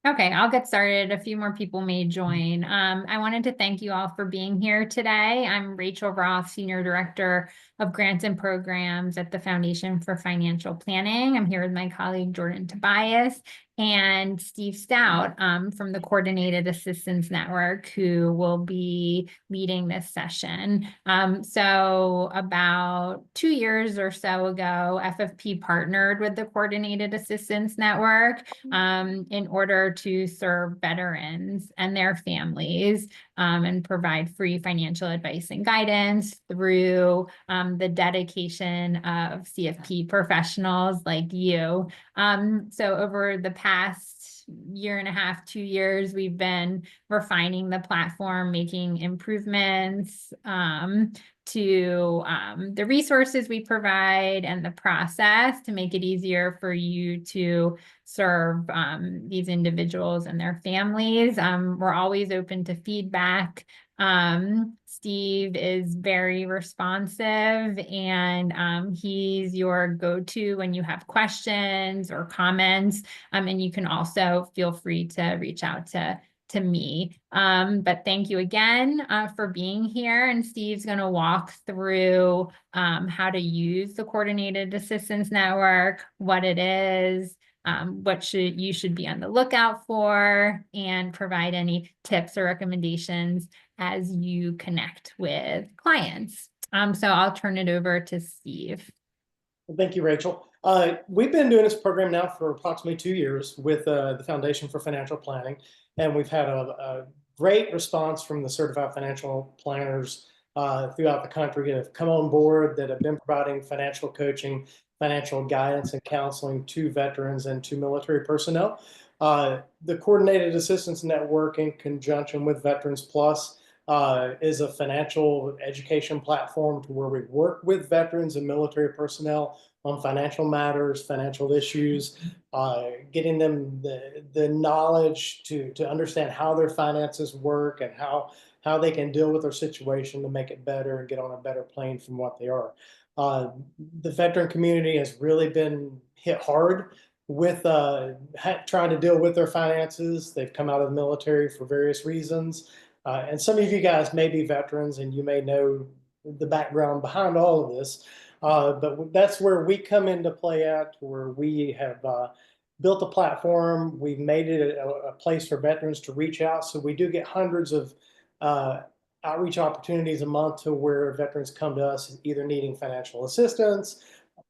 Okay, I'll get started. A few more people may join. I wanted to thank you all for being here today. I'm Rachel Roth, Senior Director of Grants and Programs at the Foundation for Financial Planning. I'm here with my colleague Jordan Tobias and Steve Stout from the Coordinated Assistance Network, who will be leading this session. So about 2 years or so ago, FFP partnered with the Coordinated Assistance Network in order to serve veterans and their families and provide free financial advice and guidance through the dedication of CFP professionals like you. So over the past year and a half, 2 years, we've been refining the platform, making improvements to the resources we provide and the process to make it easier for you to serve these individuals and their families. We're always open to feedback. Steve is very responsive and he's your go-to when you have questions or comments. And you can also feel free to reach out to me. But thank you again for being here. And Steve's going to walk through how to use the Coordinated Assistance Network, what it is, what you should be on the lookout for, and provide any tips or recommendations as you connect with clients. So I'll turn it over to Steve. Well, thank you, Rachel. We've been doing this program now for approximately 2 years with the Foundation for Financial Planning, and we've had a great response from the certified financial planners throughout the country that have come on board, that have been providing financial coaching, financial guidance, and counseling to veterans and to military personnel. The Coordinated Assistance Network, in conjunction with Veterans Plus, is a financial education platform to where we work with veterans and military personnel on financial matters, financial issues, getting them the knowledge to understand how their finances work and how they can deal with their situation to make it better and get on a better plane from what they are. The veteran community has really been hit hard with trying to deal with their finances. They've come out of the military for various reasons. And some of you guys may be veterans and you may know the background behind all of this. But that's where we come into play at, where we have built a platform. We've made it a place for veterans to reach out. So we do get hundreds of outreach opportunities a month to where veterans come to us either needing financial assistance,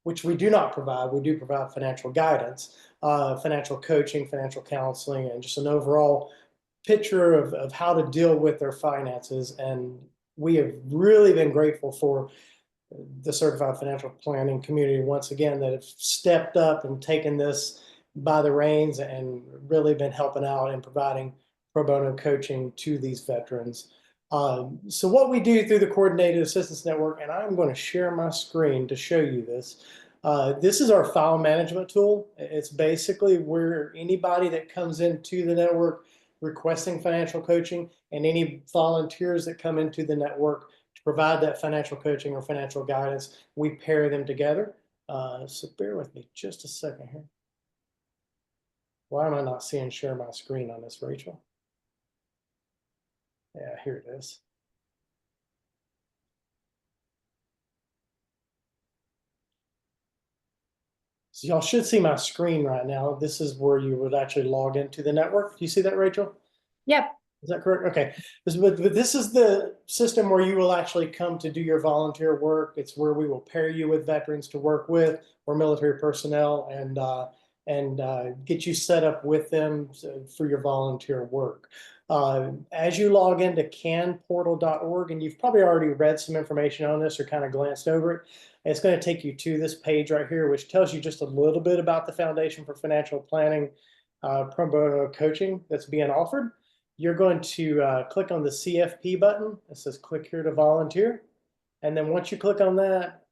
which we do not provide. We do provide financial guidance, financial coaching, financial counseling, and just an overall picture of how to deal with their finances. And we have really been grateful for the certified financial planning community once again that have stepped up and taken this by the reins and really been helping out and providing pro bono coaching to these veterans. So what we do through the Coordinated Assistance Network, and I'm going to share my screen to show you this. This is our file management tool. It's basically where anybody that comes into the network requesting financial coaching and any volunteers that come into the network to provide that financial coaching or financial guidance, we pair them together. So bear with me just a second here. Why am I not seeing share my screen on this, Rachel? Yeah, here it is. So y'all should see my screen right now. This is where you would actually log into the network. Do you see that, Rachel? Yep. Is that correct? Okay. But this is the system where you will actually come to do your volunteer work. It's where we will pair you with veterans to work with or military personnel and get you set up with them for your volunteer work. As you log into canportal.org, and you've probably already read some information on this or kind of glanced over it, it's going to take you to this page right here, which tells you just a little bit about the Foundation for Financial Planning pro bono coaching that's being offered. You're going to click on the CFP button. It says click here to volunteer. And then once you click on that,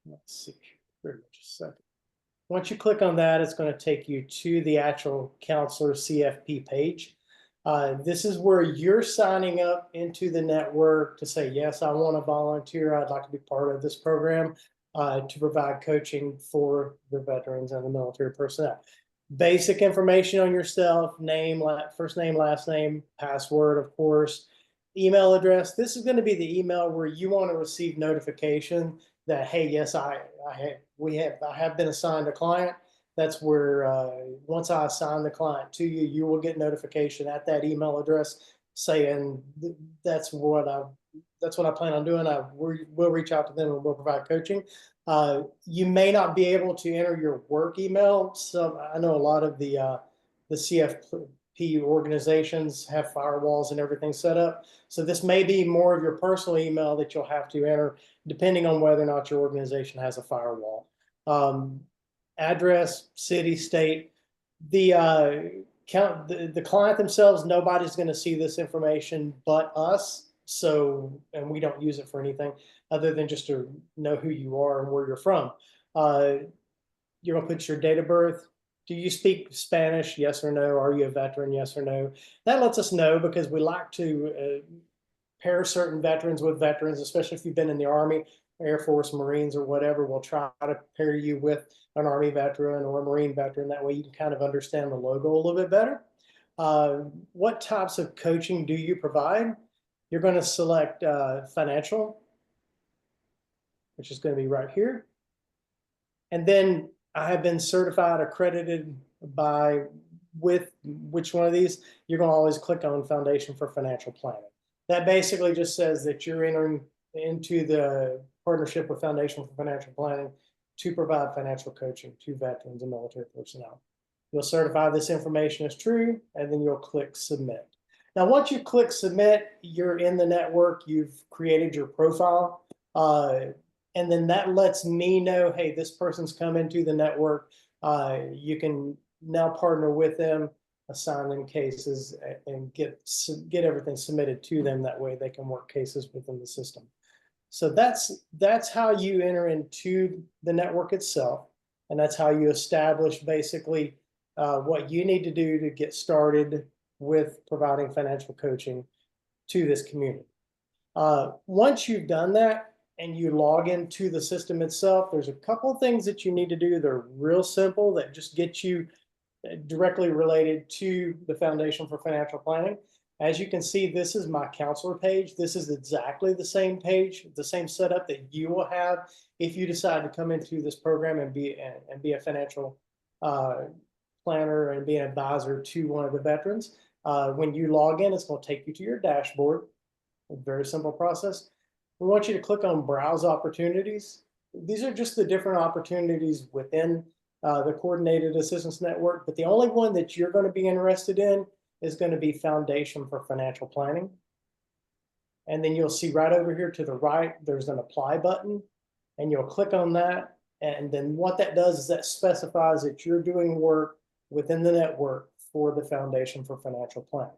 let's see, here, just a second. Once you click on that, it's going to take you to the actual counselor CFP page. This is where you're signing up into the network to say, yes, I want to volunteer. I'd like to be part of this program to provide coaching for the veterans and the military personnel. basic information on yourself, name, first name, last name, password, of course, email address. This is going to be the email where you want to receive notification that, hey, yes, I have been assigned a client. That's where once I assign the client to you, you will get notification at that email address saying that's what I plan on doing. We'll reach out to them and we'll provide coaching. You may not be able to enter your work email. So I know a lot of the CFP organizations have firewalls and everything set up. So this may be more of your personal email that you'll have to enter, depending on whether or not your organization has a firewall. Address, city, state, the client themselves, nobody's going to see this information but us. So, and we don't use it for anything other than just to know who you are and where you're from. You're going to put your date of birth. Do you speak Spanish? Yes or no? Are you a veteran? Yes or no? That lets us know because we like to pair certain veterans with veterans, especially if you've been in the Army, Air Force, Marines, or whatever. We'll try to pair you with an Army veteran or a Marine veteran. That way you can kind of understand the logo a little bit better. What types of coaching do you provide? You're going to select financial, which is going to be right here. And then I have been certified, accredited by with which one of these? You're going to always click on Foundation for Financial Planning. That basically just says that you're entering into the partnership with Foundation for Financial Planning to provide financial coaching to veterans and military personnel. You'll certify this information as true, and then you'll click Submit. Now, once you click Submit, you're in the network, you've created your profile, and then that lets me know, hey, this person's come into the network. You can now partner with them, assign them cases, and get everything submitted to them. That way they can work cases within the system. So that's how you enter into the network itself, and that's how you establish basically what you need to do to get started with providing financial coaching to this community. Once you've done that and you log into the system itself, there's a couple of things that you need to do. They're real simple that just get you directly related to the Foundation for Financial Planning. As you can see, this is my counselor page. This is exactly the same page, the same setup that you will have if you decide to come into this program and be a financial planner and be an advisor to one of the veterans. When you log in, it's going to take you to your dashboard. A very simple process. We want you to click on Browse Opportunities. These are just the different opportunities within the Coordinated Assistance Network, but the only one that you're going to be interested in is going to be Foundation for Financial Planning. And then you'll see right over here to the right, there's an Apply button, and you'll click on that. And then what that does is that specifies that you're doing work within the network for the Foundation for Financial Planning.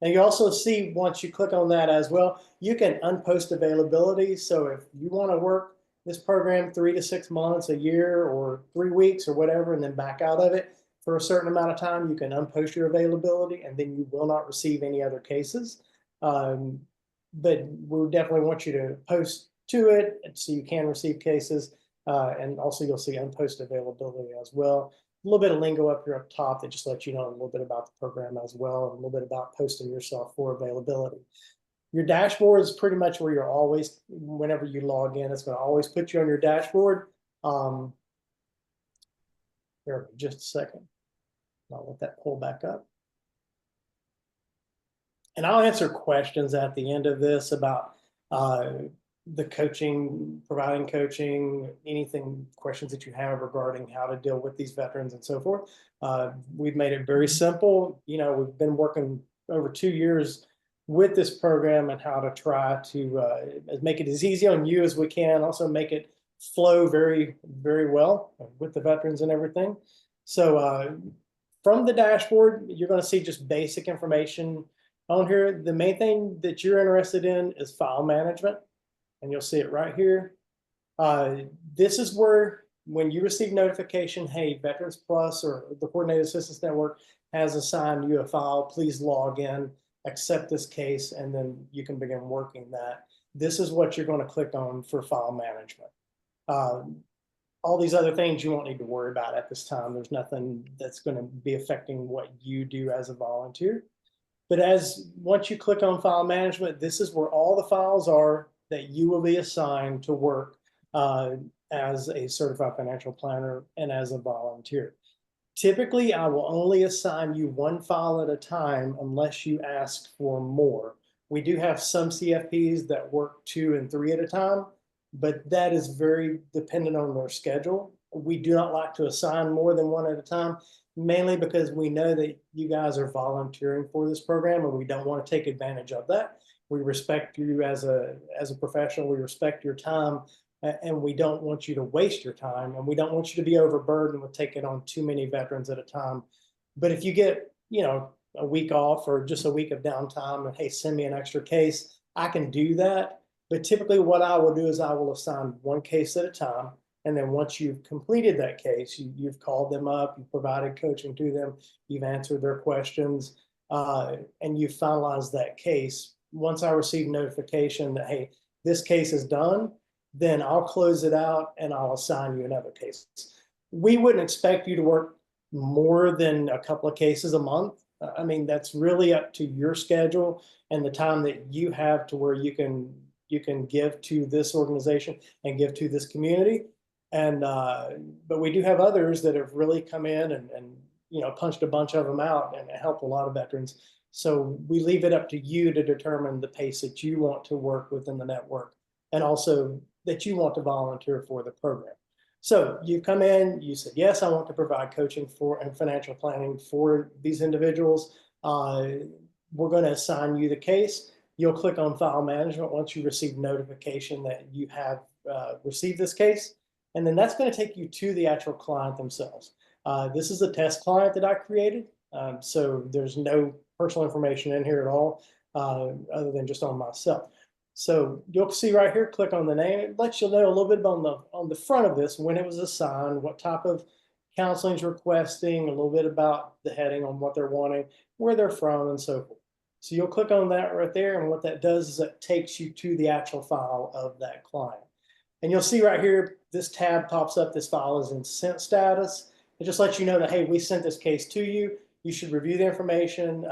And you also see, once you click on that as well, you can unpost availability. So if you want to work this program 3 to 6 months, a year, or 3 weeks or whatever, and then back out of it for a certain amount of time, you can unpost your availability, and then you will not receive any other cases. But we definitely want you to post to it so you can receive cases. And also you'll see unposted availability as well. A little bit of lingo up here up top that just lets you know a little bit about the program as well, and a little bit about posting yourself for availability. Your dashboard is pretty much where you're always, whenever you log in, it's going to always put you on your dashboard. Here, just a second. I'll let that pull back up. And I'll answer questions at the end of this about the coaching, providing coaching, anything, questions that you have regarding how to deal with these veterans and so forth. We've made it very simple. You know, we've been working over 2 years with this program and how to try to make it as easy on you as we can, also make it flow very, very well with the veterans and everything. So from the dashboard, you're going to see just basic information on here. The main thing that you're interested in is file management, and you'll see it right here. This is where, when you receive notification, hey, Veterans Plus or the Coordinated Assistance Network has assigned you a file, please log in, accept this case, and then you can begin working that. This is what you're going to click on for file management. all these other things you won't need to worry about at this time. There's nothing that's going to be affecting what you do as a volunteer. But once you click on file management, this is where all the files are that you will be assigned to work as a certified financial planner and as a volunteer. Typically, I will only assign you one file at a time unless you ask for more. We do have some CFPs that work 2 and 3 at a time, but that is very dependent on their schedule. We do not like to assign more than one at a time, mainly because we know that you guys are volunteering for this program and we don't want to take advantage of that. We respect you as a professional. We respect your time, and we don't want you to waste your time, and we don't want you to be overburdened with taking on too many veterans at a time. But if you get, a week off or just a week of downtime and, hey, send me an extra case, I can do that. But typically what I will do is I will assign one case at a time. And then once you've completed that case, you've called them up, you've provided coaching to them, you've answered their questions, and you've finalized that case. Once I receive notification that, hey, this case is done, then I'll close it out and I'll assign you another case. We wouldn't expect you to work more than a couple of cases a month. I mean, that's really up to your schedule and the time that you have to where you can give to this organization and give to this community. And but we do have others that have really come in and punched a bunch of them out and helped a lot of veterans. So we leave it up to you to determine the pace that you want to work within the network, and also that you want to volunteer for the program. So you come in, you said, yes, I want to provide coaching for and financial planning for these individuals. We're going to assign you the case. You'll click on file management once you receive notification that you have received this case. And then that's going to take you to the actual client themselves. This is a test client that I created. So there's no personal information in here at all, other than just on myself. So you'll see right here, click on the name. It lets you know a little bit on the front of this, when it was assigned, what type of counseling is requesting, a little bit about the heading on what they're wanting, where they're from, and so forth. So you'll click on that right there, and what that does is it takes you to the actual file of that client. And you'll see right here, this tab pops up, this file is in sent status. It just lets you know that, hey, we sent this case to you. You should review the information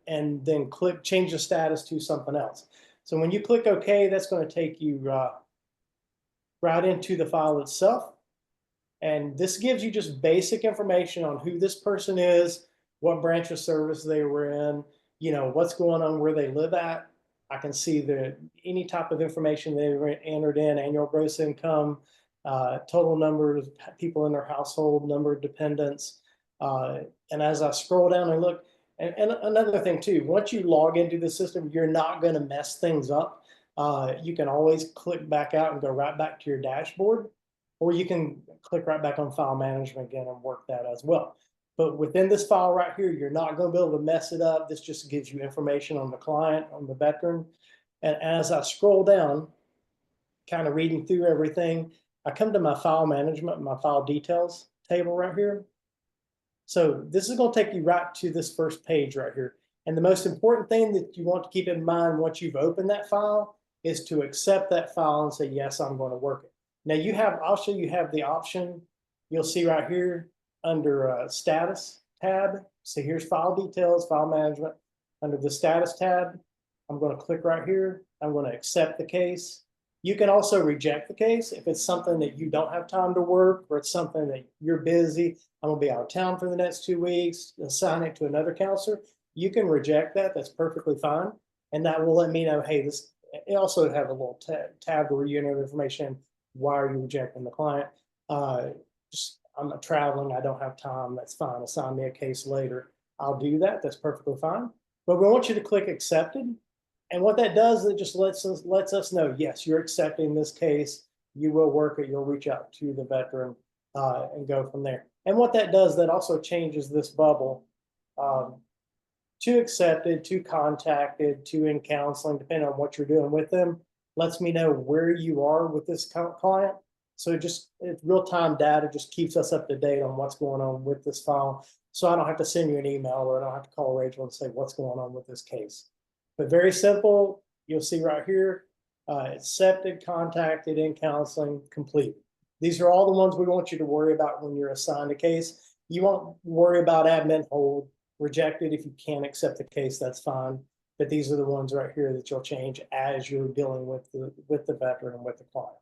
and then change the status to something else. So when you click OK, that's going to take you right into the file itself. And this gives you just basic information on who this person is, what branch of service they were in, what's going on, where they live at. I can see any type of information they entered in, annual gross income, total number of people in their household, number of dependents. And as I scroll down and look, and another thing too, once you log into the system, you're not going to mess things up. You can always click back out and go right back to your dashboard, or you can click right back on file management again and work that as well. But within this file right here, you're not going to be able to mess it up. This just gives you information on the client, on the veteran. And as I scroll down, kind of reading through everything, I come to my file management, my file details table right here. So this is going to take you right to this first page right here. And the most important thing that you want to keep in mind once you've opened that file is to accept that file and say, yes, I'm going to work it. Now also you have the option, you'll see right here under status tab. So here's file details, file management. Under the status tab, I'm going to click right here. I'm going to accept the case. You can also reject the case if it's something that you don't have time to work, or it's something that you're busy. I'm going to be out of town for the next 2 weeks, assign it to another counselor. You can reject that. That's perfectly fine. And that will let me know, hey, it also have a little tab where you enter the information. Why are you rejecting the client? I'm not traveling. I don't have time. That's fine. Assign me a case later. I'll do that. That's perfectly fine. But we want you to click accepted. And what that does, it just lets us know, yes, you're accepting this case. You will work it. You'll reach out to the veteran and go from there. And what that does, that also changes this bubble to accepted, to contacted, to in counseling, depending on what you're doing with them. Lets me know where you are with this client. So it's real-time data, just keeps us up to date on what's going on with this file. So I don't have to send you an email, or I don't have to call Rachel and say what's going on with this case. But very simple. You'll see right here, accepted, contacted, in counseling, complete. These are all the ones we want you to worry about when you're assigned a case. You won't worry about admin hold, rejected. If you can't accept the case, that's fine. But these are the ones right here that you'll change as you're dealing with the veteran and with the client.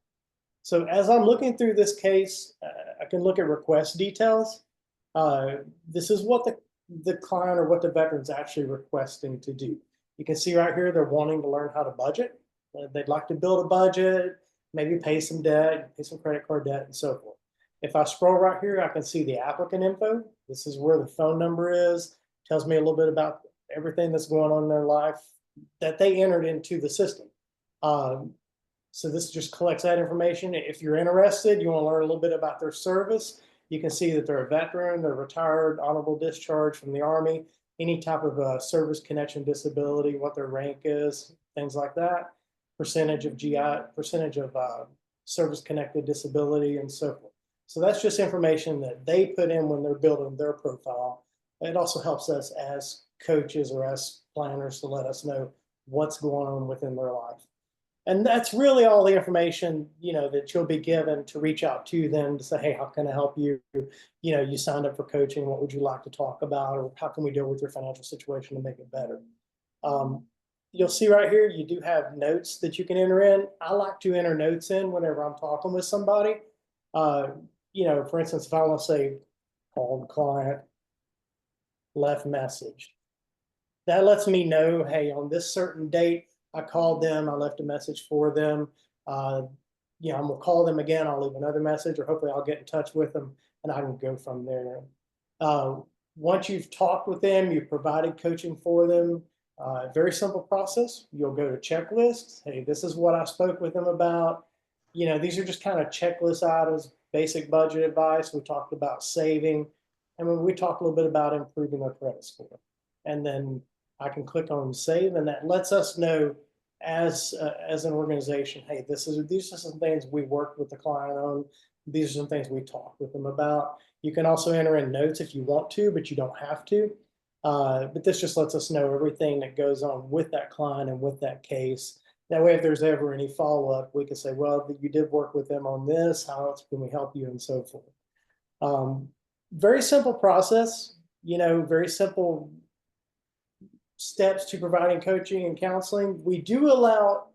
So as I'm looking through this case, I can look at request details. This is what the client or what the veteran's actually requesting to do. You can see right here, they're wanting to learn how to budget. They'd like to build a budget, maybe pay some debt, pay some credit card debt, and so forth. If I scroll right here, I can see the applicant info. This is where the phone number is. Tells me a little bit about everything that's going on in their life that they entered into the system. So this just collects that information. If you're interested, you want to learn a little bit about their service, you can see that they're a veteran, they're retired, honorable discharge from the Army, any type of service connection disability, what their rank is, things like that, percentage of service connected disability, and so forth. So that's just information that they put in when they're building their profile. It also helps us as coaches or as planners to let us know what's going on within their life. And that's really all the information, that you'll be given to reach out to them to say, hey, how can I help you? You signed up for coaching. What would you like to talk about? Or how can we deal with your financial situation to make it better? You'll see right here, you do have notes that you can enter in. I like to enter notes in whenever I'm talking with somebody. For instance, if I want to say, called client, left message, that lets me know, hey, on this certain date, I called them, I left a message for them. I'm gonna call them again, I'll leave another message, or hopefully I'll get in touch with them and I can go from there. Once you've talked with them, you've provided coaching for them, very simple process. You'll go to checklists. Hey, this is what I spoke with them about. These are just kind of checklist items, basic budget advice. We talked about saving, and when we talked a little bit about improving their credit score. And then I can click on save, and that lets us know as an organization, hey, these are some things we worked with the client on. These are some things we talked with them about. You can also enter in notes if you want to, but you don't have to. But this just lets us know everything that goes on with that client and with that case. That way, if there's ever any follow-up, we can say, well, you did work with them on this. How else can we help you, and so forth. Very simple process, very simple steps to providing coaching and counseling. We do allow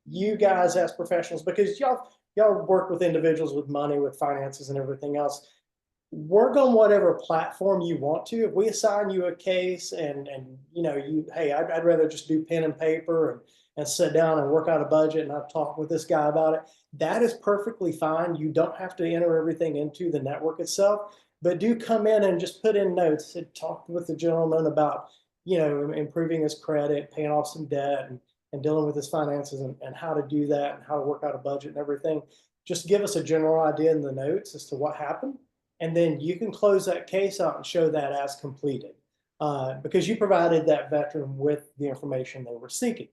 you guys as professionals, because y'all work with individuals with money, with finances and everything else. Work on whatever platform you want to. If we assign you a case and hey, I'd rather just do pen and paper and sit down and work out a budget and I've talked with this guy about it, that is perfectly fine. You don't have to enter everything into the network itself, but do come in and just put in notes and talk with the gentleman about improving his credit, paying off some debt, and dealing with his finances, and how to do that and how to work out a budget and everything. Just give us a general idea in the notes as to what happened. And then you can close that case out and show that as completed, because you provided that veteran with the information they were seeking.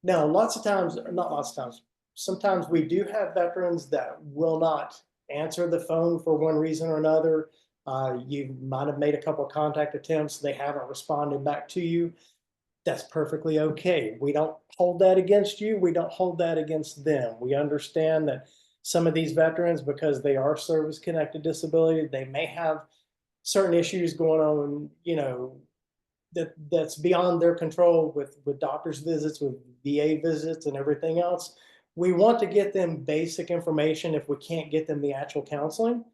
Now, lots of times, or not lots of times, sometimes we do have veterans that will not answer the phone for one reason or another. You might have made a couple of contact attempts, they haven't responded back to you. That's perfectly okay. We don't hold that against you. We don't hold that against them. We understand that some of these veterans, because they are service-connected disability, they may have certain issues going on, that's beyond their control with doctor's visits, with VA visits and everything else. We want to get them basic information if we can't get them the actual counseling,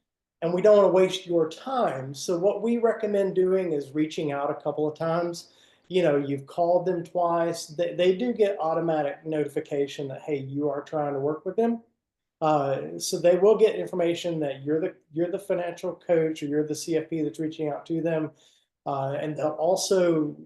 and we don't want to waste your time. So what we recommend doing is reaching out a couple of times. You've called them twice. They do get automatic notification that, hey, you are trying to work with them. So they will get information that you're the financial coach, or you're the CFP that's reaching out to them. And they'll also,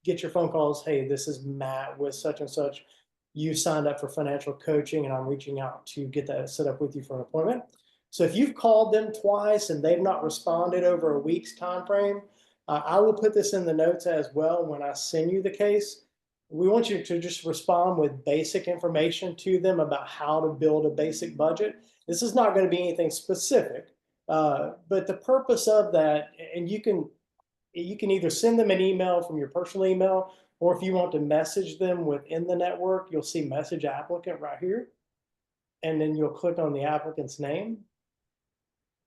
get your phone calls. Hey, this is Matt with such and such. You signed up for financial coaching and I'm reaching out to get that set up with you for an appointment. So if you've called them twice and they've not responded over a week's time frame, I will put this in the notes as well when I send you the case. We want you to just respond with basic information to them about how to build a basic budget. This is not going to be anything specific, but the purpose of that, and you can either send them an email from your personal email, or if you want to message them within the network, you'll see message applicant right here. and then you'll click on the applicant's name.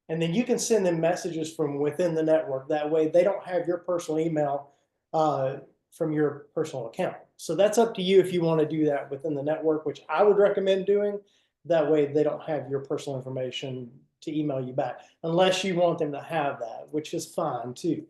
And then you can send them messages from within the network. That way they don't have your personal email from your personal account. So that's up to you if you want to do that within the network, which I would recommend doing. That way they don't have your personal information to email you back, unless you want them to have that, which is fine too.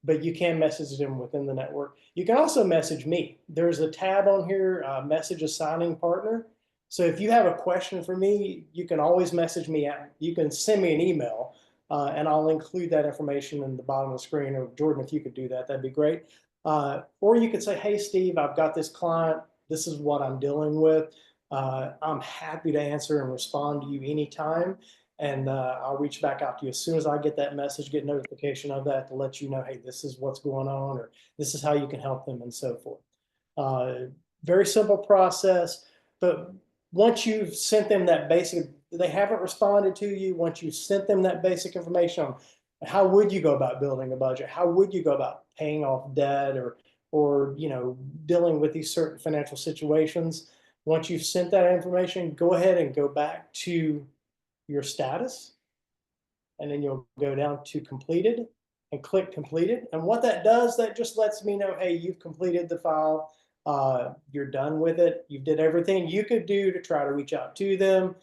But you can message them within the network. You can also message me. There's a tab on here, message assigning partner. So if you have a question for me, you can always message me. You can send me an email, and I'll include that information in the bottom of the screen. Or Jordan, if you could do that, that'd be great. Or you could say, hey, Steve, I've got this client. This is what I'm dealing with. I'm happy to answer and respond to you anytime. And I'll reach back out to you as soon as I get that message, get notification of that to let you know, hey, this is what's going on, or this is how you can help them, and so forth. Very simple process, but once you've sent them that basic, they haven't responded to you. Once you sent them that basic information on how would you go about building a budget, how would you go about paying off debt, or dealing with these certain financial situations. Once you've sent that information, go ahead and go back to your status, and then you'll go down to completed and click completed. And what that does, that just lets me know, hey, you've completed the file. You're done with it. You did everything you could do to try to reach out to them.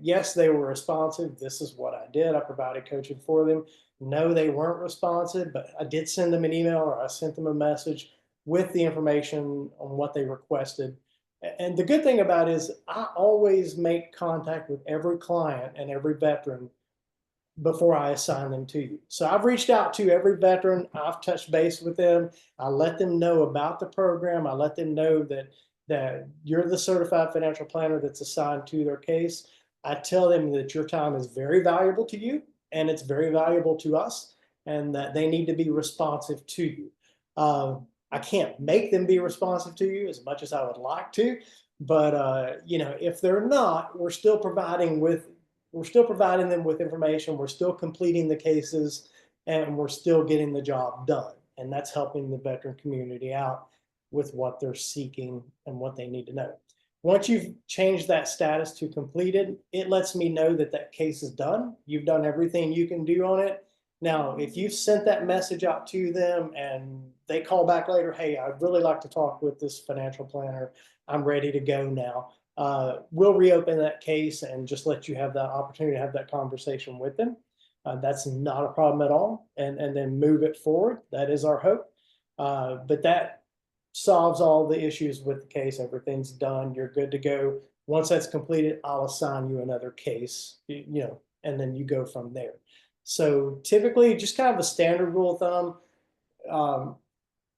Yes, they were responsive. This is what I did. I provided coaching for them. No, they weren't responsive, but I did send them an email, or I sent them a message with the information on what they requested. And the good thing about it is I always make contact with every client and every veteran before I assign them to you. So I've reached out to every veteran. I've touched base with them. I let them know about the program. I let them know that you're the certified financial planner that's assigned to their case. I tell them that your time is very valuable to you, and it's very valuable to us, and that they need to be responsive to you. I can't make them be responsive to you as much as I would like to, but if they're not, we're still providing them with information. We're still completing the cases, and we're still getting the job done. And that's helping the veteran community out with what they're seeking and what they need to know. Once you've changed that status to completed, it lets me know that that case is done. You've done everything you can do on it. Now, if you've sent that message out to them and they call back later, hey, I'd really like to talk with this financial planner, I'm ready to go now. We'll reopen that case and just let you have that opportunity to have that conversation with them. That's not a problem at all. And then move it forward. That is our hope. But that solves all the issues with the case. Everything's done. You're good to go. Once that's completed, I'll assign you another case, and then you go from there. So typically, just kind of a standard rule of thumb,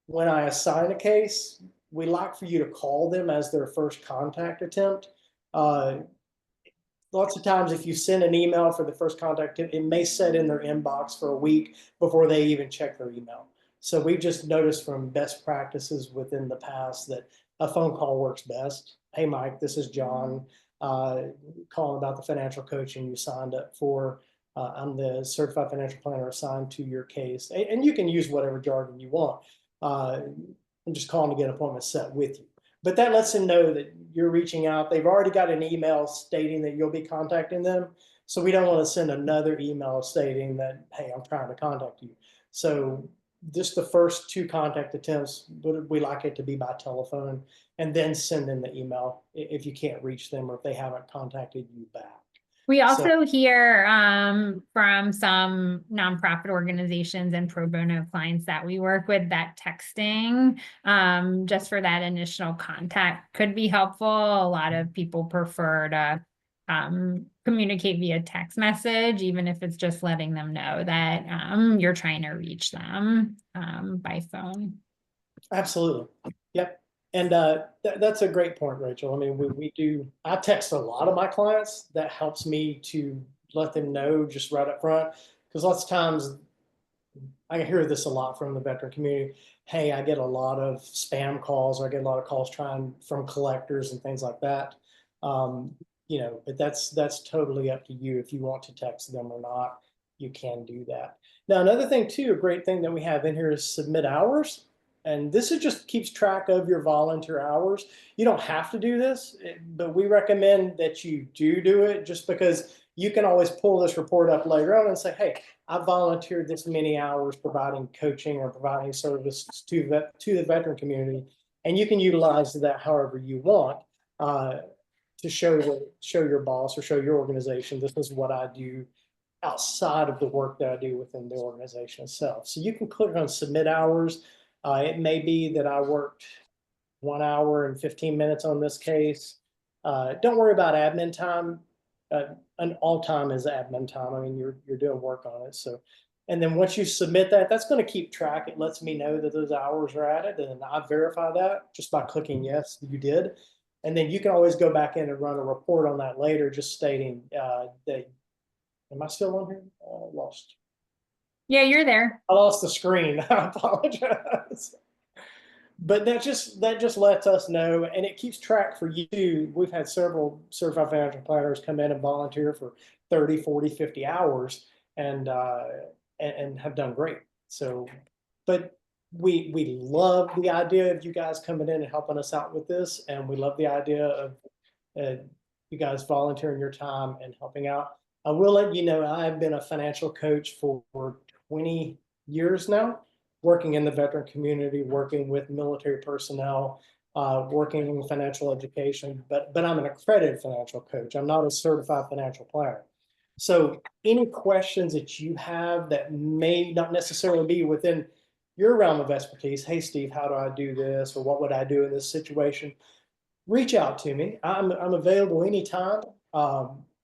when I assign a case, we like for you to call them as their first contact attempt. Lots of times, if you send an email for the first contact, it may sit in their inbox for a week before they even check their email. So we've just noticed from best practices within the past that a phone call works best. Hey, Mike, this is John, calling about the financial coaching you signed up for. I'm the certified financial planner assigned to your case. And you can use whatever jargon you want. I'm just calling to get an appointment set with you. But that lets them know that you're reaching out. They've already got an email stating that you'll be contacting them. So we don't want to send another email stating that, hey, I'm trying to contact you. So just the first two contact attempts, we like it to be by telephone, and then send them the email if you can't reach them or if they haven't contacted you back. We also hear from some nonprofit organizations and pro bono clients that we work with that texting just for that initial contact could be helpful. A lot of people prefer to communicate via text message, even if it's just letting them know that you're trying to reach them by phone. Absolutely. Yep. And that's a great point, Rachel. I mean, I text a lot of my clients. That helps me to let them know just right up front. Because lots of times I hear this a lot from the veteran community. Hey, I get a lot of spam calls, or I get a lot of calls from collectors and things like that. But that's totally up to you. If you want to text them or not, you can do that. Now, another thing too, a great thing that we have in here is submit hours. And this is just keeps track of your volunteer hours. You don't have to do this, but we recommend that you do it just because you can always pull this report up later on and say, hey, I volunteered this many hours providing coaching or providing services to the veteran community. And you can utilize that however you want to show your boss or show your organization, this is what I do outside of the work that I do within the organization itself. So you can click on submit hours. It may be that I worked 1 hour and 15 minutes on this case. Don't worry about admin time. And all time is admin time. I mean, you're doing work on it. So, and then once you submit that, that's going to keep track. It lets me know that those hours are added, and I verify that just by clicking yes, you did. And then you can always go back in and run a report on that later, just stating that. Am I still on here? Lost. Yeah, you're there. I lost the screen. I apologize. But that just lets us know, and it keeps track for you. We've had several certified financial planners come in and volunteer for 30, 40, 50 hours and have done great. So, but we love the idea of you guys coming in and helping us out with this, and we love the idea of you guys volunteering your time and helping out. I will let you know I've been a financial coach for 20 years now, working in the veteran community, working with military personnel, working in financial education, but I'm an accredited financial coach. I'm not a certified financial planner. So any questions that you have that may not necessarily be within your realm of expertise, hey, Steve, how do I do this? Or what would I do in this situation? Reach out to me. I'm available anytime.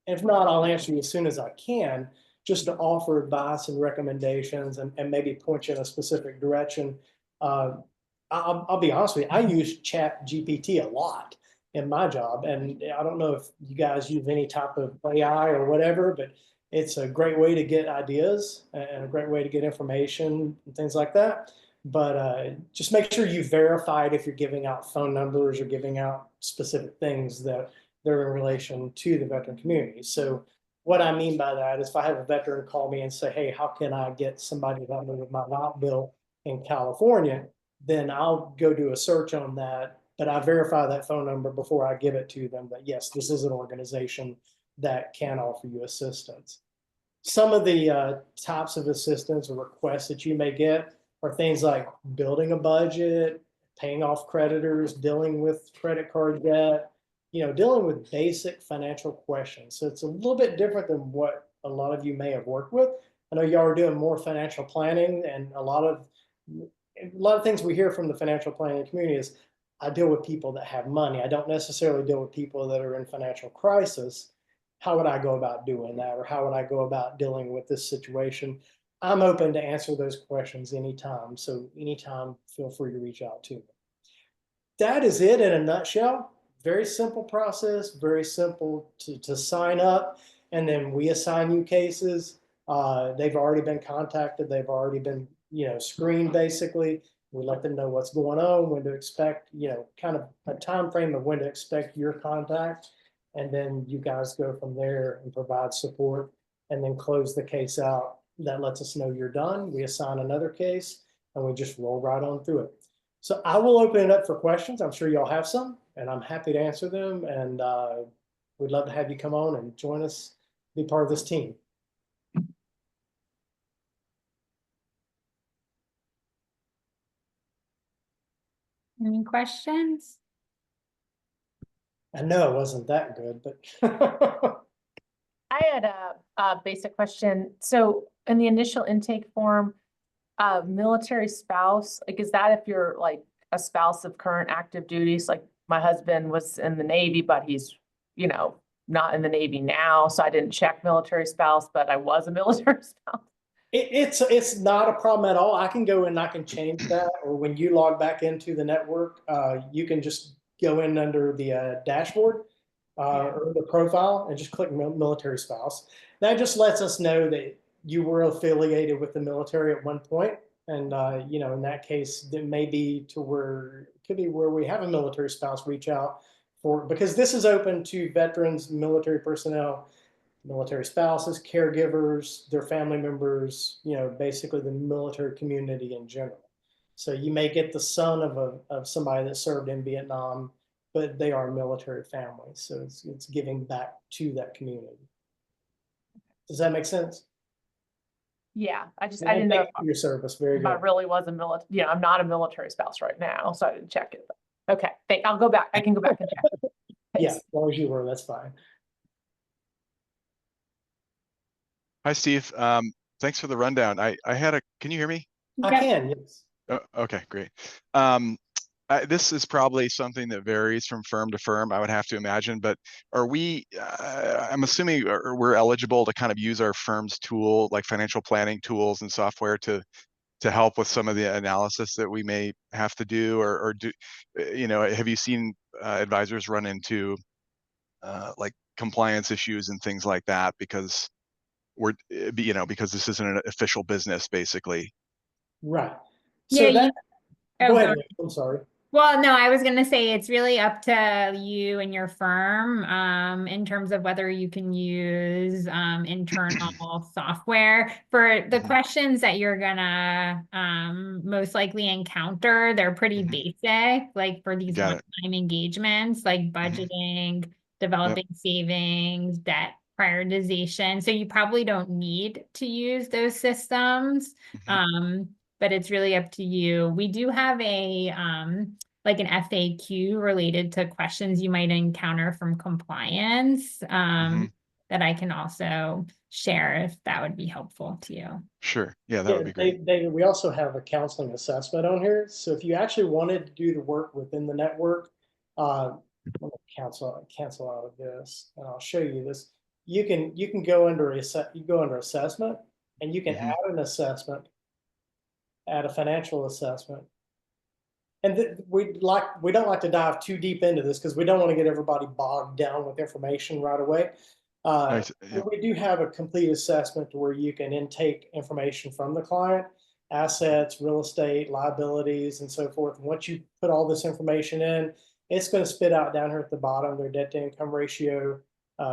If not, I'll answer you as soon as I can, just to offer advice and recommendations and maybe point you in a specific direction. I'll be honest with you, I use Chat GPT a lot in my job. And I don't know if you guys use any type of AI or whatever, but it's a great way to get ideas and a great way to get information and things like that. But just make sure you verify it if you're giving out phone numbers or giving out specific things that they're in relation to the veteran community. So what I mean by that is if I have a veteran call me and say, hey, how can I get somebody to help me with my light bill in California? Then I'll go do a search on that, but I verify that phone number before I give it to them that yes, this is an organization that can offer you assistance. Some of the types of assistance or requests that you may get are things like building a budget, paying off creditors, dealing with credit card debt, dealing with basic financial questions. So it's a little bit different than what a lot of you may have worked with. I know y'all are doing more financial planning, and a lot of things we hear from the financial planning community is I deal with people that have money. I don't necessarily deal with people that are in financial crisis. How would I go about doing that? Or how would I go about dealing with this situation? I'm open to answer those questions anytime. So anytime, feel free to reach out to me. That is it in a nutshell. Very simple process, very simple to sign up. And then we assign you cases. They've already been contacted. They've already been, screened basically. We let them know what's going on, when to expect, kind of a time frame of when to expect your contact. And then you guys go from there and provide support and then close the case out. That lets us know you're done. We assign another case and we just roll right on through it. So I will open it up for questions. I'm sure y'all have some, and I'm happy to answer them. And we'd love to have you come on and join us, be part of this team. Any questions? I know it wasn't that good, but I had a basic question. So in the initial intake form, military spouse, like, is that if you're like a spouse of current active duties? Like my husband was in the Navy, but he's, not in the Navy now. So I didn't check military spouse, but I was a military spouse. It's not a problem at all. I can go and I can change that. Or when you log back into the network, you can just go in under the dashboard or the profile and just click military spouse. That just lets us know that you were affiliated with the military at one point. And, in that case, it may be to where it could be where we have a military spouse reach out for, because this is open to veterans, military personnel, military spouses, caregivers, their family members, basically the military community in general. So you may get the son of somebody that served in Vietnam, but they are a military family. So it's giving back to that community. Does that make sense? Yeah, I And didn't know thank you for your service. Very if I good. really was a military, I'm not a military spouse right now, so I didn't check it. Okay, I'll go back. I can go back and check. Yeah, Thanks. as long as you were, that's fine. Hi, Steve. Thanks for the rundown. Can you hear me? I Yep. can, yes. Oh, okay, great. This is probably something that varies from firm to firm, I would have to imagine, but I'm assuming we're eligible to kind of use our firm's tool, like financial planning tools and software to help with some of the analysis that we may have to do, or do, have you seen advisors run into like compliance issues and things like that because because this isn't an official business, basically? Right. Yeah, So that, oh, go go ahead, Rachel, I'm sorry. Well, no, I was gonna say it's really up to you and your firm, in terms of whether you can use, internal software. For the Mhm. questions that you're gonna, most likely encounter, they're pretty Mhm. basic, like for these Got it. one-time engagements, like Mhm. budgeting, Yep. developing savings, debt prioritization. So you probably don't need to use those systems. Mhm. But it's really up to you. We do have like an FAQ related to questions you might encounter from compliance, Mhm. that I can also share if that would be helpful to you. Sure. Yeah, that Yeah, would be great. David, we also have a counseling assessment on here. So if you actually wanted to do the work within the network, let me cancel out of this, and I'll show you this. You can go under assessment, and you can Mhm. add an assessment, add a financial assessment. And we don't like to dive too deep into this because we don't want to get everybody bogged down with information right away. Nice. Yep. We do have a complete assessment where you can intake information from the client, assets, real estate, liabilities, and so forth. And once you put all this information in, it's going to spit out down here at the bottom their debt to income ratio,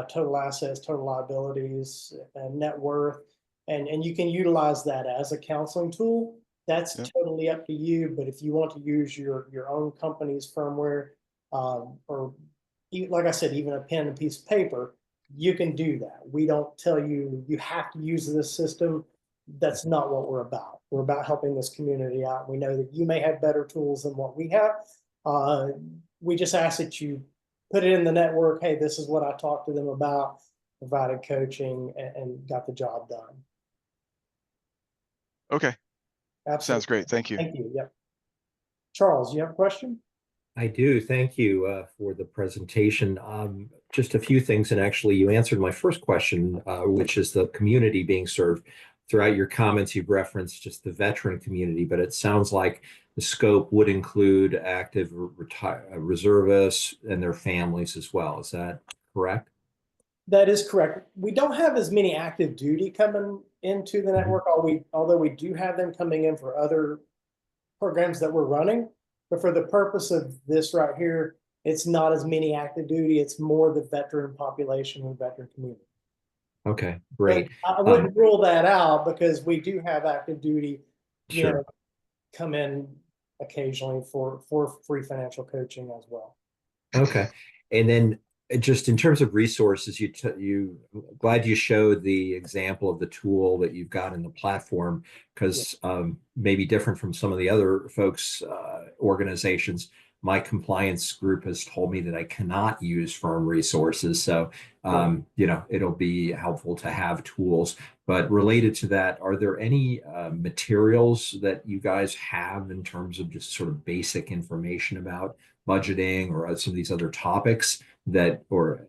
total assets, total liabilities, and net worth. And you can utilize that as a counseling tool. That's Yep. totally up to you. But if you want to use your own company's firmware, or like I said, even a pen and piece of paper, you can do that. We don't tell you you have to use this system. That's not what we're about. We're about helping this community out. We know that you may have better tools than what we have. We just ask that you put it in the network. Hey, this is what I talked to them about, provided coaching, and got the job done. Okay. Absolutely. Sounds great. Thank you. Thank you. Yep. Charles, you have a question? I do. Thank you for the presentation. Just a few things, and actually, you answered my first question, which is the community being served. Throughout your comments, you've referenced just the veteran community, but it sounds like the scope would include active reservists and their families as well. Is that correct? That is correct. We don't have as many active duty coming into the network, although we do have them coming in for other programs that we're running. But for the purpose of this right here, it's not as many active duty. It's more the veteran population and veteran community. Okay, great. But I wouldn't rule that out because we do have active duty, Sure. come in occasionally for free financial coaching as well. Okay. And then just in terms of resources, you glad you showed the example of the tool that you've got in the platform, because maybe different from some of the other folks, organizations, my compliance group has told me that I cannot use firm resources. So, it'll be helpful to have tools. But related to that, are there any materials that you guys have in terms of just sort of basic information about budgeting or some of these other topics that, or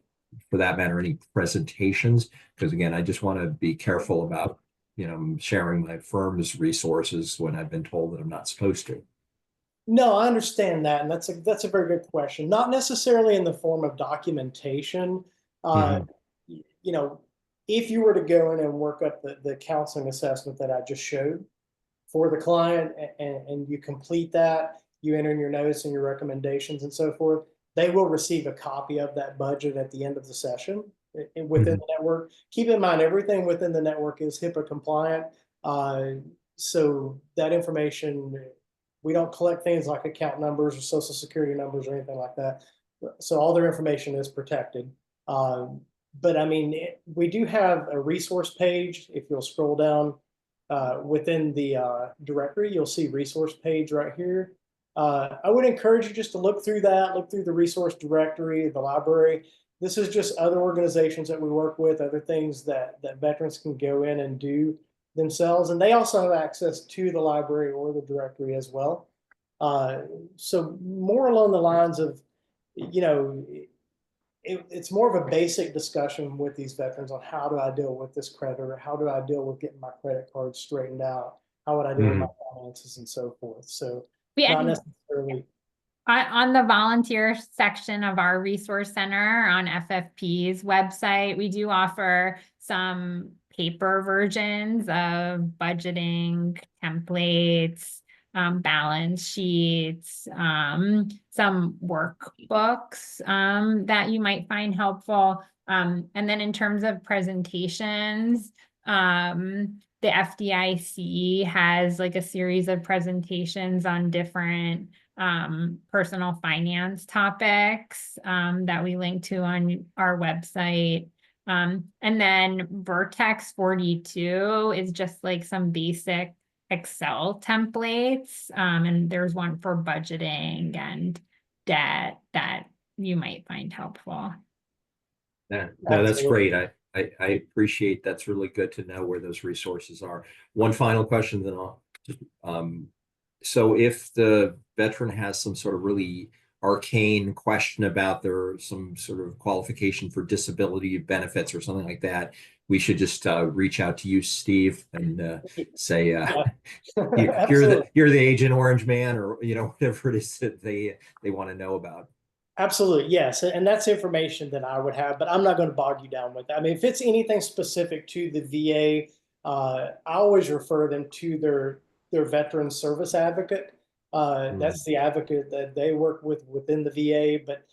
for that matter, any presentations? Because again, I just want to be careful about, sharing my firm's resources when I've been told that I'm not supposed to. No, I understand that, and that's a very good question. Not necessarily in the form of documentation. You know, if you were to go in and work up the counseling assessment that I just showed for the client, and you complete that, you enter in your notes and your recommendations and so forth, they will receive a copy of that budget at the end of the session within the network. Keep in mind, everything within the network is HIPAA compliant. So that information We don't collect things like account numbers or social security numbers or anything like that. So all their information is protected. But I mean, we do have a resource page. If you'll scroll down within the directory, you'll see resource page right here. I would encourage you just to look through that, look through the resource directory, the library. This is just other organizations that we work with, other things that veterans can go in and do themselves. And they also have access to the library or the directory as well. So more along the lines of, you know, it's more of a basic discussion with these veterans on how do I deal with this creditor? How do I deal with getting my credit card straightened out? How would I deal with my finances and so forth? So not necessarily. On the volunteer section of our resource center on FFP's website, we do offer some paper versions of budgeting templates, balance sheets, some workbooks that you might find helpful. And then in terms of presentations, the FDIC has like a series of presentations on different personal finance topics that we link to on our website. And then Vertex 42 is just like some basic Excel templates. And there's one for budgeting and debt that you might find helpful. Yeah, no, that's great. I appreciate, that's really good to know where those resources are. One final question, then I'll just, so if the veteran has some sort of really arcane question about some sort of qualification for disability benefits or something like that, we should just reach out to you, Steve, and say you're the Agent Orange Man, or whatever it is that they want to know about. Absolutely, yes, and that's information that I would have, but I'm not going to bog you down with that. I mean, if it's anything specific to the VA, I always refer them to their veteran service advocate. That's the advocate that they work with within the VA. But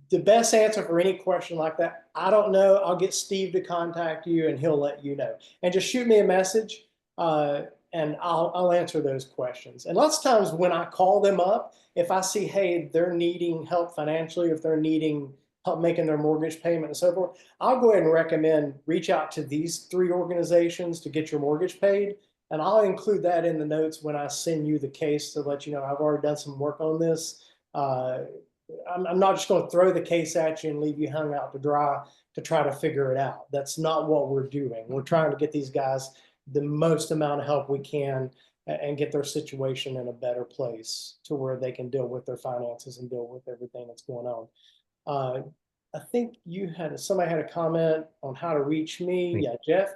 the best answer for any question like that, I don't know. I'll get Steve to contact you, and he'll let you know. And just shoot me a message, and I'll answer those questions. And lots of times when I call them up, if I see, hey, they're needing help financially, if they're needing help making their mortgage payment and so forth, I'll go ahead and recommend reach out to these 3 organizations to get your mortgage paid. And I'll include that in the notes when I send you the case to let you know I've already done some work on this. I'm not just going to throw the case at you and leave you hung out to dry to try to figure it out. That's not what we're doing. We're trying to get these guys the most amount of help we can and get their situation in a better place to where they can deal with their finances and deal with everything that's going on. I think somebody had a comment on how to reach me. Yeah,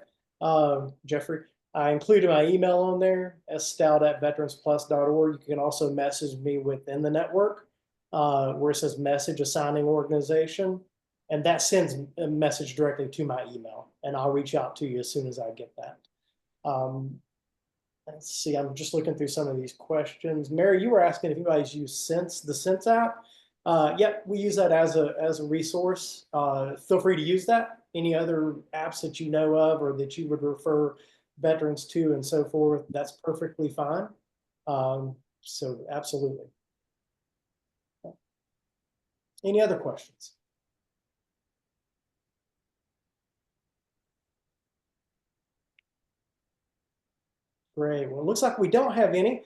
Jeffrey. I included my email on there, stout@veteransplus.org. You can also message me within the network where it says message assigning organization. And that sends a message directly to my email. And I'll reach out to you as soon as I get that. Let's see, I'm just looking through some of these questions. Mary, you were asking if anybody's used the Sense app. Yep, we use that as a resource. Feel free to use that. Any other apps that you know of or that you would refer veterans to and so forth, that's perfectly fine. So absolutely. Any other questions? Great. Well, it looks like we don't have any.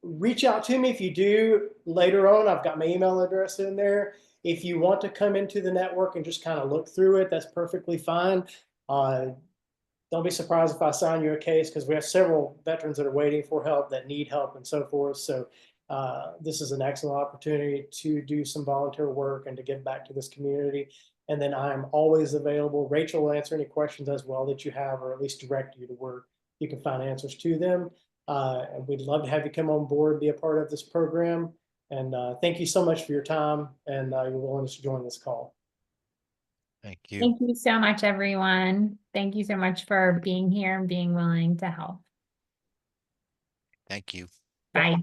Reach out to me if you do later on. I've got my email address in there. If you want to come into the network and just kind of look through it, that's perfectly fine. Don't be surprised if I sign you a case, because we have several veterans that are waiting for help, that need help and so forth. So this is an excellent opportunity to do some volunteer work and to give back to this community. And then I'm always available. Rachel will answer any questions as well that you have, or at least direct you to where you can find answers to them. And we'd love to have you come on board, be a part of this program. And thank you so much for your time and your willingness to join this call. Thank you. Thank you so much, everyone. Thank you so much for being here and being willing to help. Thank you. Bye.